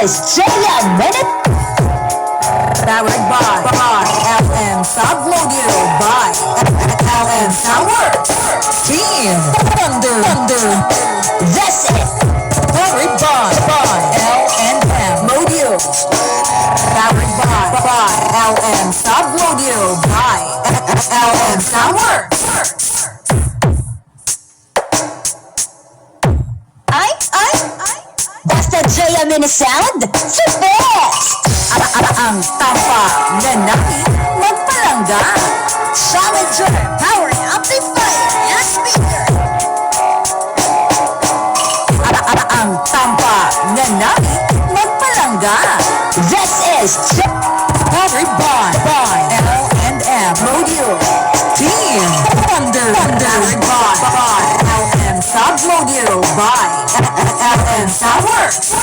is JM Minute. Powered by LM Subloader by LM Soundworks. Team Thunder. That's it. Powered by LM Modules. Powered by LM Subloader by LM Soundworks. Basta JM Minute Sound, the best! Ang tampa na namin magpalangga. Challenger Power Amplifier and Speaker. Ang tampa na namin magpalangga. This is powered by L&M Module. Team Thunder. Powered by LM Submodule by LM Soundworks.